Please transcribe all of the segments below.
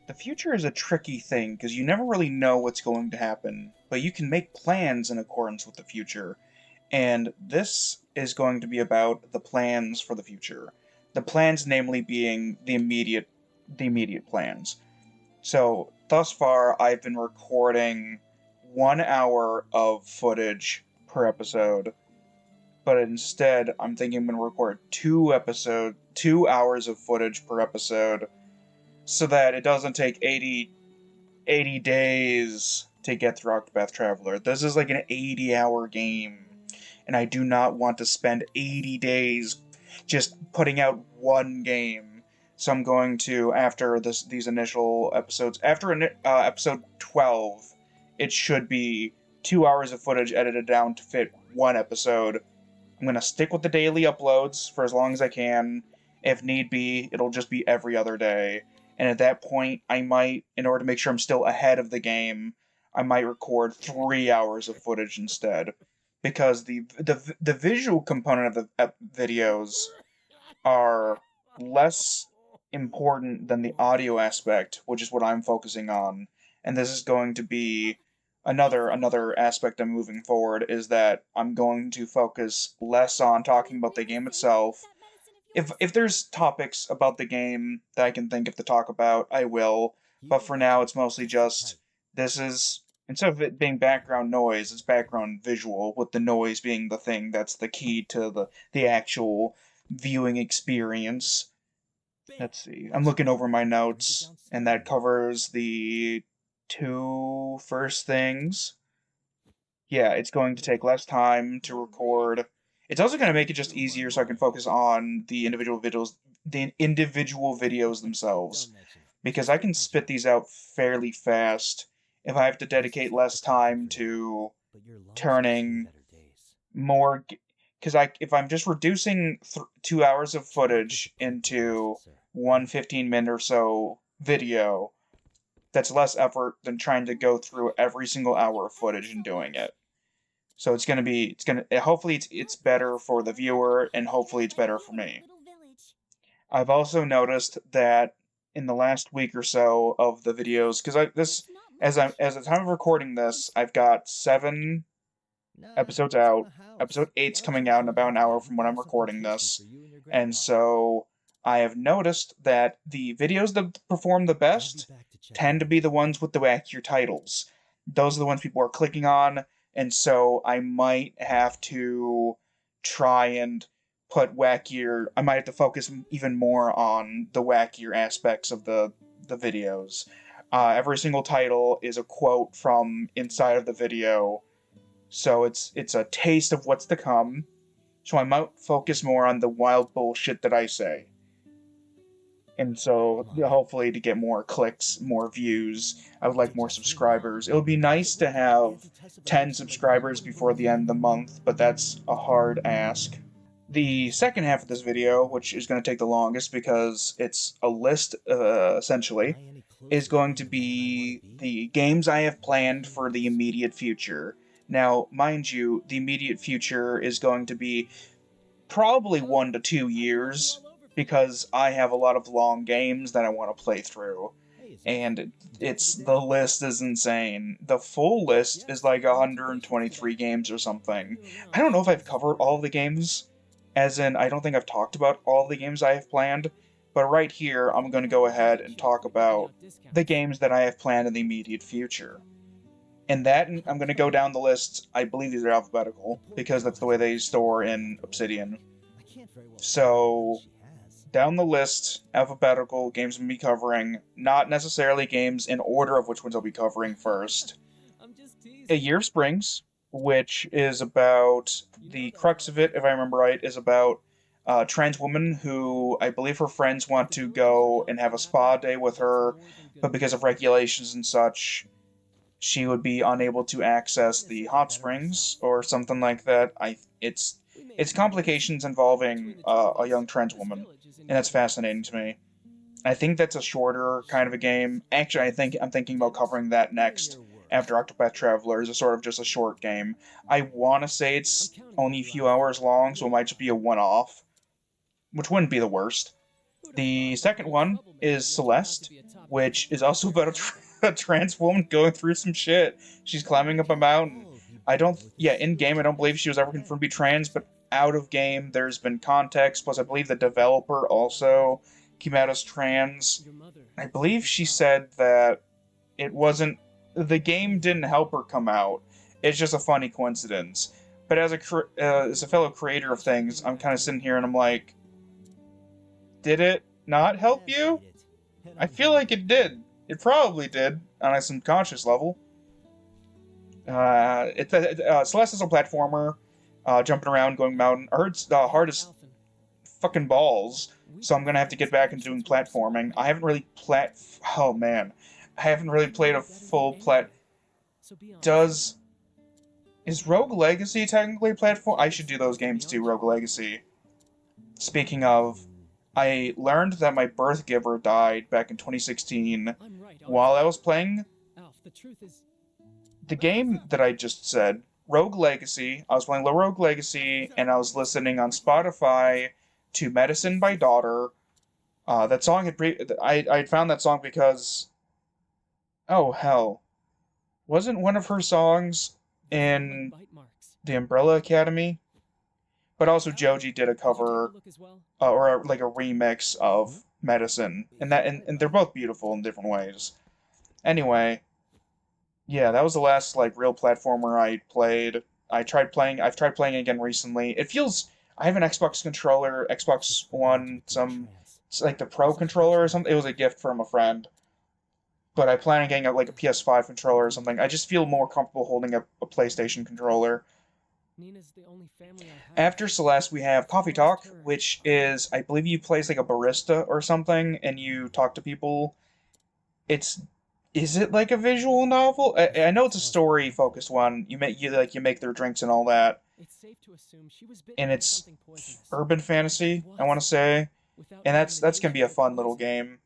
The future is a tricky thing because you never really know what's going to happen, but you can make plans in accordance with the future. And this is going to be about the plans for the future. The plans, namely, being the immediate plans. So thus far, I've been recording 1 hour of footage per episode, but instead, I'm thinking I'm going to record 2 hours of footage per episode, so that it doesn't take 80 days to get through Octopath Traveler. This is like an 80-hour game, and I do not want to spend 80 days just putting out one game. So I'm going to, after these initial episodes, after episode 12, it should be 2 hours of footage edited down to fit one episode. I'm going to stick with the daily uploads for as long as I can. If need be, it'll just be every other day. And at that point, I might, in order to make sure I'm still ahead of the game, I might record 3 hours of footage instead. Because the visual component of the videos are less important than the audio aspect, which is what I'm focusing on. And this is going to be another aspect I'm moving forward, is that I'm going to focus less on talking about the game itself. If there's topics about the game that I can think of to talk about, I will. But for now, it's mostly just this is, instead of it being background noise, it's background visual, with the noise being the thing that's the key to the actual viewing experience. Let's see. I'm looking over my notes, and that covers the two first things. Yeah, it's going to take less time to record. It's also going to make it just easier so I can focus on the individual videos themselves, because I can spit these out fairly fast if I have to dedicate less time to turning more, because if I'm just reducing 2 hours of footage into one 15-minute or so video, that's less effort than trying to go through every single hour of footage and doing it. So hopefully it's better for the viewer, and hopefully it's better for me. I've also noticed that in the last week or so of the videos, because I this as the time of recording this, I've got 7 episodes out. Episode eight's coming out in about an hour from when I'm recording this, and so I have noticed that the videos that perform the best tend to be the ones with the wackier titles. Those are the ones people are clicking on, and so I might have to try and put wackier. I might have to focus even more on the wackier aspects of the videos. Every single title is a quote from inside of the video, so it's a taste of what's to come. So I might focus more on the wild bullshit that I say. And so, hopefully, to get more clicks, more views, I would like more subscribers. It would be nice to have 10 subscribers before the end of the month, but that's a hard ask. The second half of this video, which is going to take the longest because it's a list, essentially, is going to be the games I have planned for the immediate future. Now, mind you, the immediate future is going to be probably 1 to 2 years, because I have a lot of long games that I want to play through. And the list is insane. The full list is like 123 games or something. I don't know if I've covered all the games, as in, I don't think I've talked about all the games I have planned, but right here, I'm going to go ahead and talk about the games that I have planned in the immediate future. And that, I'm going to go down the list. I believe these are alphabetical, because that's the way they store in Obsidian. So, down the list, alphabetical, games I'm going to be covering, not necessarily games in order of which ones I'll be covering first. A Year of Springs, which is about, the crux of it, if I remember right, is about a trans woman who, I believe her friends want to go and have a spa day with her, but because of regulations and such, she would be unable to access the hot springs or something like that. It's complications involving a young trans woman, and that's fascinating to me. I think that's a shorter kind of a game. Actually, I'm thinking about covering that next after Octopath Traveler, is a sort of just a short game. I want to say it's only a few hours long, so it might just be a one-off, which wouldn't be the worst. The second one is Celeste, which is also about a trans woman going through some shit. She's climbing up a mountain. I don't, yeah, in game, I don't believe she was ever confirmed to be trans, but out of game, there's been context. Plus, I believe the developer also came out as trans. I believe she said that it wasn't, the game didn't help her come out. It's just a funny coincidence. But as a fellow creator of things, I'm kind of sitting here and I'm like, did it not help you? I feel like it did. It probably did on a subconscious level. Celeste is a platformer, jumping around, going mountain. I heard it's hard as fucking balls, so I'm gonna have to get back into doing platforming. I haven't really Oh man, I haven't really played a full Does is Rogue Legacy technically a platform? I should do those games too. Rogue Legacy. Speaking of, I learned that my birth giver died back in 2016 while I was playing the game that I just said, Rogue Legacy. I was playing Rogue Legacy, and I was listening on Spotify to Medicine by Daughter. That song I found that song because, oh hell, wasn't one of her songs in the Umbrella Academy? But also Joji did a cover, or like a remix of Medicine, and they're both beautiful in different ways. Anyway, yeah, that was the last like real platformer I played. I've tried playing again recently. It feels I have an Xbox controller, Xbox One, it's like the Pro controller or something. It was a gift from a friend, but I plan on getting like a PS5 controller or something. I just feel more comfortable holding a PlayStation controller. After Celeste, we have Coffee Talk, which is, I believe you play as like a barista or something, and you talk to people. It's, is it like a visual novel? I know it's a story-focused one. You make their drinks and all that, and it's urban fantasy, I want to say, and that's gonna be a fun little game.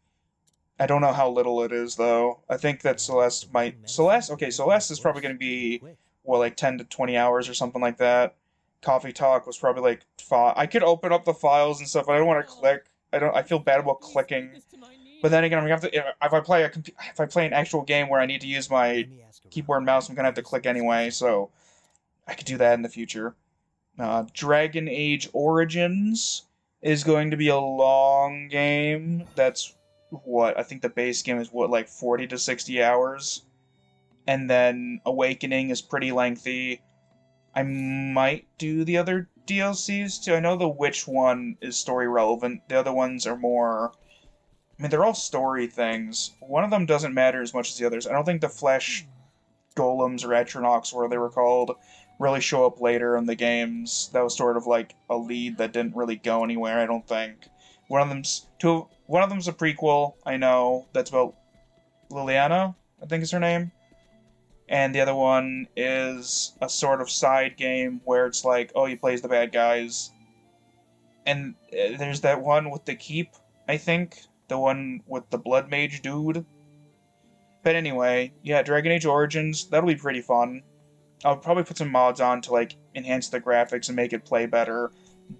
I don't know how little it is though. I think that Celeste is probably gonna be well like 10 to 20 hours or something like that. Coffee Talk was probably like I could open up the files and stuff, but I don't want to click. I feel bad about clicking. But then again, I'm gonna have to if I play an actual game where I need to use my keyboard and mouse, I'm gonna have to click anyway. So I could do that in the future. Dragon Age Origins is going to be a long game. That's what I think the base game is what like 40 to 60 hours, and then Awakening is pretty lengthy. I might do the other DLCs too. I know the Witch one is story relevant. The other ones are more. I mean, they're all story things. One of them doesn't matter as much as the others. I don't think the Flesh Golems or Atronachs, where they were called, really show up later in the games. That was sort of like a lead that didn't really go anywhere. I don't think. One of them's a prequel. I know that's about Liliana, I think is her name. And the other one is a sort of side game where it's like, oh, he plays the bad guys. And there's that one with the Keep, I think. The one with the Blood Mage dude. But anyway, yeah, Dragon Age Origins, that'll be pretty fun. I'll probably put some mods on to, like, enhance the graphics and make it play better.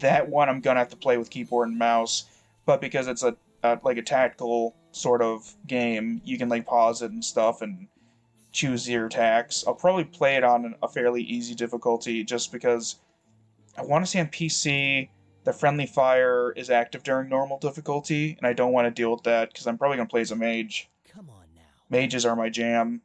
That one I'm gonna have to play with keyboard and mouse. But because it's like a tactical sort of game, you can, like, pause it and stuff and choose your attacks. I'll probably play it on a fairly easy difficulty just because I want to see on PC the friendly fire is active during normal difficulty, and I don't want to deal with that because I'm probably going to play as a mage. Mages are my jam.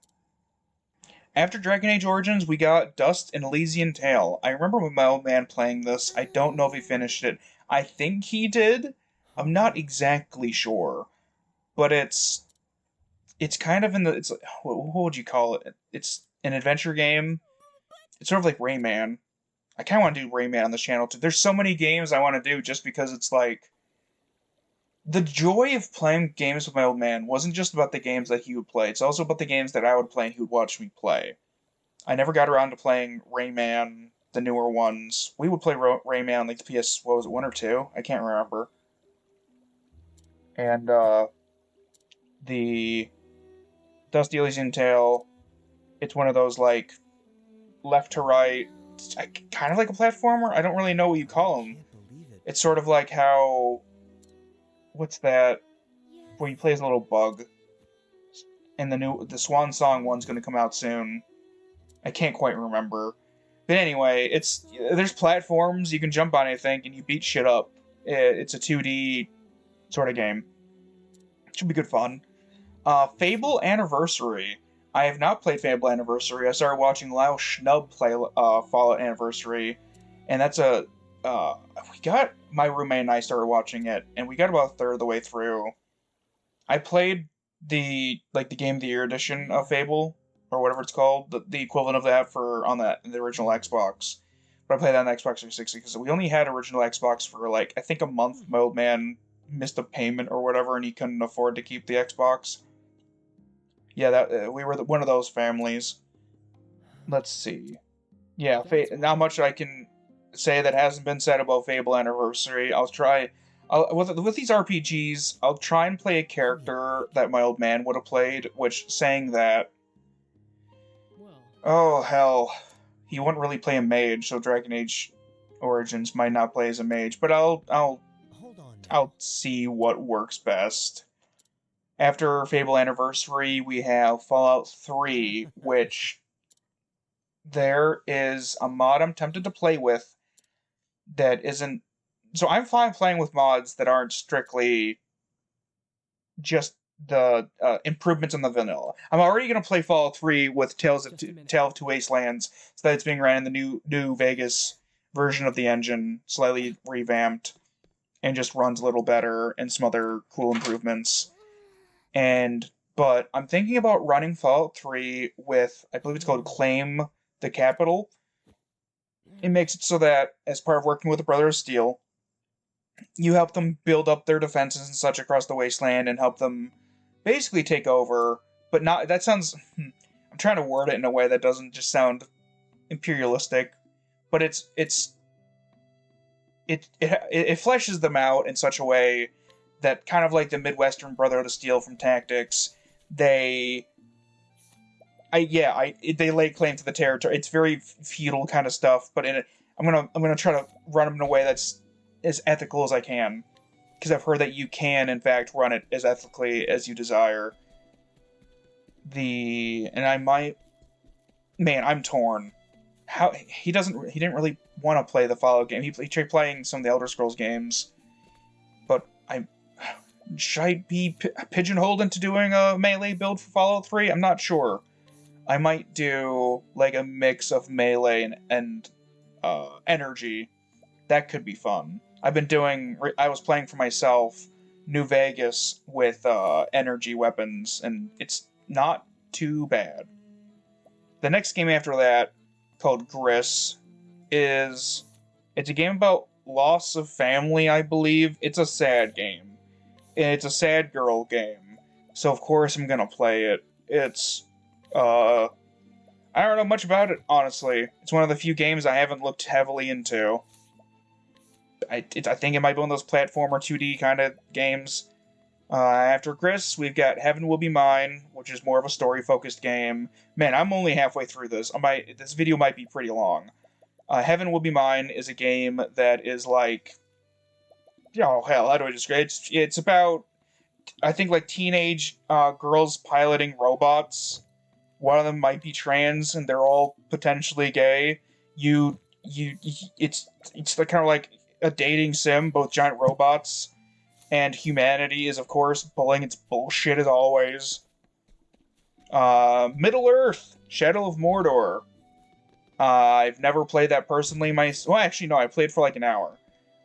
After Dragon Age Origins, we got Dust and Elysian Tale. I remember with my old man playing this. I don't know if he finished it. I think he did. I'm not exactly sure. But it's kind of in the... what would you call it? It's an adventure game. It's sort of like Rayman. I kind of want to do Rayman on this channel too. There's so many games I want to do just because it's like... The joy of playing games with my old man wasn't just about the games that he would play. It's also about the games that I would play and he would watch me play. I never got around to playing Rayman, the newer ones. We would play Rayman on like the PS, what was it, 1 or 2? I can't remember. And, the Dusty Elysian Tale, it's one of those, like, left to right, kind of like a platformer? I don't really know what you call them. It's sort of like how what's that? Where he plays a little bug. And the Swan Song one's gonna come out soon. I can't quite remember. But anyway, there's platforms, you can jump on anything, and you beat shit up. It's a 2D sort of game. Should be good fun. Fable Anniversary. I have not played Fable Anniversary. I started watching Lyle Schnub play Fallout Anniversary, and that's we got my roommate and I started watching it, and we got about a third of the way through. I played the Game of the Year edition of Fable, or whatever it's called, the equivalent of that the original Xbox. But I played that on the Xbox 360 because we only had original Xbox for like I think a month. My old man missed a payment or whatever, and he couldn't afford to keep the Xbox. Yeah, that we were one of those families. Let's see. Yeah, not much I can say that hasn't been said about Fable Anniversary. With these RPGs, I'll try and play a character that my old man would have played. Which, saying that, oh hell, he wouldn't really play a mage, so Dragon Age Origins might not play as a mage. But I'll see what works best. After Fable Anniversary, we have Fallout 3, which there is a mod I'm tempted to play with that isn't. So I'm fine playing with mods that aren't strictly just the improvements on the vanilla. I'm already going to play Fallout 3 with Tale of Two Wastelands, so that it's being ran in the New Vegas version of the engine, slightly revamped, and just runs a little better, and some other cool improvements. But I'm thinking about running Fallout 3 with, I believe it's called Claim the Capital. It makes it so that, as part of working with the Brother of Steel, you help them build up their defenses and such across the wasteland and help them basically take over, but not, that sounds, I'm trying to word it in a way that doesn't just sound imperialistic, but it fleshes them out in such a way that, kind of like the Midwestern Brotherhood of Steel from Tactics, they lay claim to the territory. It's very feudal kind of stuff, but I'm gonna try to run them in a way that's as ethical as I can, because I've heard that you can, in fact, run it as ethically as you desire. I'm torn. He didn't really want to play the Fallout game. He tried playing some of the Elder Scrolls games, but should I be pigeonholed into doing a melee build for Fallout 3? I'm not sure. I might do like a mix of melee and energy. That could be fun. I was playing for myself New Vegas with energy weapons, and it's not too bad. The next game after that, called Gris, it's a game about loss of family, I believe. It's a sad game. It's a sad girl game. So of course I'm gonna play it. I don't know much about it, honestly. It's one of the few games I haven't looked heavily into. I think it might be one of those platformer 2D kind of games. After Gris, we've got Heaven Will Be Mine, which is more of a story-focused game. Man, I'm only halfway through this. This video might be pretty long. Heaven Will Be Mine is a game that is like... Oh, hell, how do I describe it? It's about, I think, like, teenage girls piloting robots. One of them might be trans, and they're all potentially gay. It's kind of like a dating sim, both giant robots, and humanity is, of course, pulling its bullshit as always. Middle Earth, Shadow of Mordor. I've never played that personally. Well, actually, no, I played for like an hour.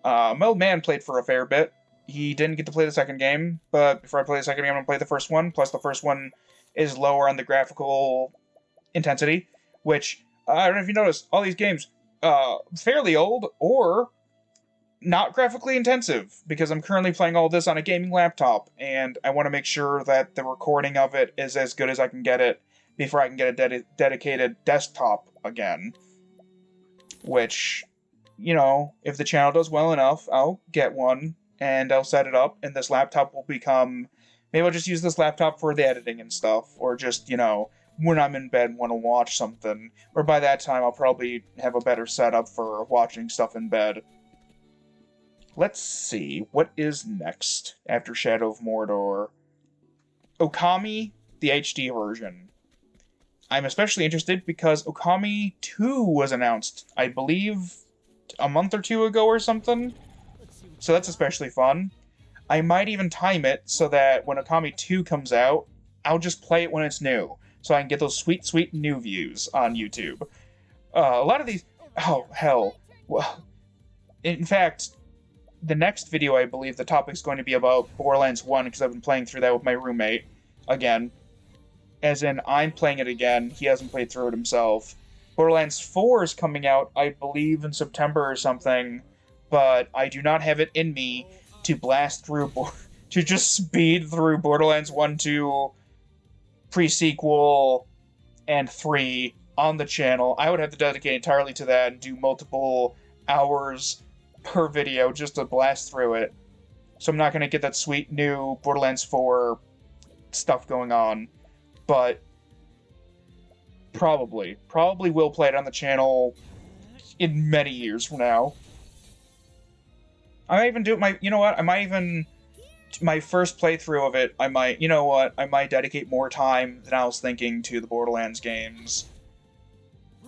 My old man played for a fair bit. He didn't get to play the second game, but before I play the second game, I'm going to play the first one. Plus, the first one is lower on the graphical intensity, which, I don't know if you noticed, all these games, fairly old, or not graphically intensive, because I'm currently playing all this on a gaming laptop, and I want to make sure that the recording of it is as good as I can get it before I can get a dedicated desktop again. Which, you know, if the channel does well enough, I'll get one, and I'll set it up, and this laptop will become... Maybe I'll just use this laptop for the editing and stuff, or just, you know, when I'm in bed want to watch something, or by that time I'll probably have a better setup for watching stuff in bed. Let's see, what is next after Shadow of Mordor? Okami, the HD version. I'm especially interested because Okami 2 was announced, I believe, a month or two ago or something. So that's especially fun. I might even time it so that when Okami 2 comes out, I'll just play it when it's new, so I can get those sweet, sweet new views on YouTube. A lot of these... Oh, hell. Well, in fact, the next video, I believe, the topic's going to be about Borderlands 1, because I've been playing through that with my roommate, again. As in, I'm playing it again, he hasn't played through it himself. Borderlands 4 is coming out, I believe, in September or something, but I do not have it in me to blast through, to just speed through Borderlands 1, 2, pre-sequel, and 3 on the channel. I would have to dedicate entirely to that and do multiple hours per video just to blast through it. So I'm not going to get that sweet new Borderlands 4 stuff going on. But probably will play it on the channel in many years from now. I might even do it you know what, I might even, my first playthrough of it, I might dedicate more time than I was thinking to the Borderlands games.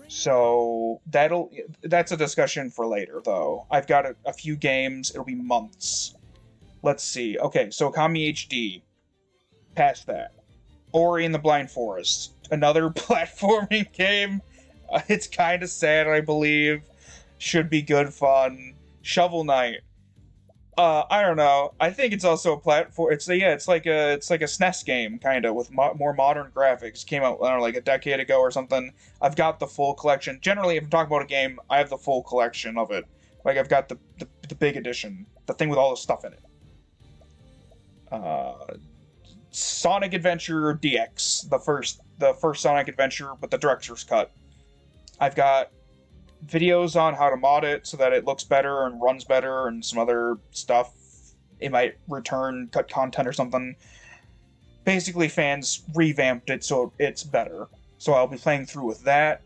So, that's a discussion for later, though. I've got a few games, it'll be months. Let's see, okay, so Okami HD. Past that. Ori and the Blind Forest. Another platforming game. It's kind of sad, I believe. Should be good fun. Shovel Knight. I don't know. I think it's also a platform. It's like a SNES game, kind of, with more modern graphics. Came out, I don't know, like a decade ago or something. I've got the full collection. Generally, if I'm talking about a game, I have the full collection of it. Like, I've got the big edition, the thing with all the stuff in it. Sonic Adventure DX, the first Sonic Adventure with the director's cut. I've got videos on how to mod it so that it looks better and runs better and some other stuff. It might return cut content or something. Basically, fans revamped it so it's better. So I'll be playing through with that.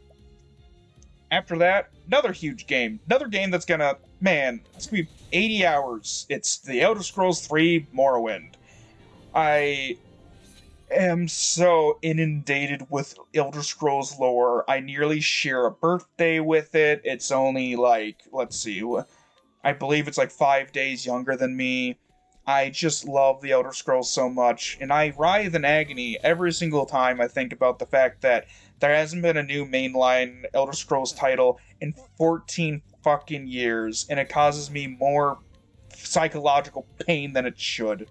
After that, another huge game. Another game that's gonna... Man, it's gonna be 80 hours. It's The Elder Scrolls 3 Morrowind. I am so inundated with Elder Scrolls lore. I nearly share a birthday with it. It's only like, let's see, I believe it's like 5 days younger than me. I just love the Elder Scrolls so much, and I writhe in agony every single time I think about the fact that there hasn't been a new mainline Elder Scrolls title in 14 fucking years, and it causes me more psychological pain than it should.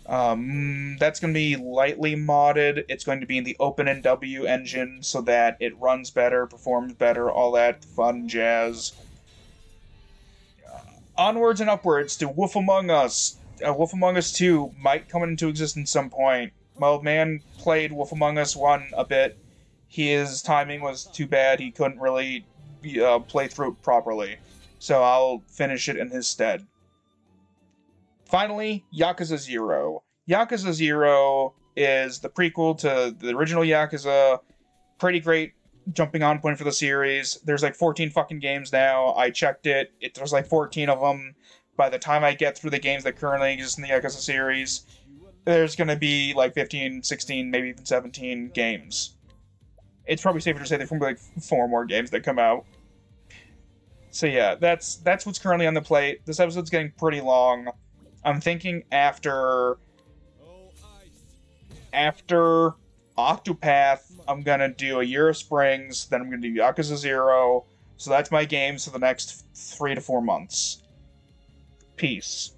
That's going to be lightly modded. It's going to be in the OpenNW engine so that it runs better, performs better, all that fun jazz. Onwards and upwards to Wolf Among Us. Wolf Among Us 2 might come into existence some point. My old man played Wolf Among Us 1 a bit. His timing was too bad. He couldn't really play through it properly. So I'll finish it in his stead. Finally, Yakuza 0. Yakuza 0 is the prequel to the original Yakuza. Pretty great jumping on point for the series. There's like 14 fucking games now. I checked it. There's like 14 of them. By the time I get through the games that currently exist in the Yakuza series, there's going to be like 15, 16, maybe even 17 games. It's probably safer to say there's going to be like 4 more games that come out. So yeah, that's what's currently on the plate. This episode's getting pretty long. I'm thinking after Octopath, I'm gonna do A Year of Springs, then I'm gonna do Yakuza 0. So that's my games for the next 3 to 4 months. Peace.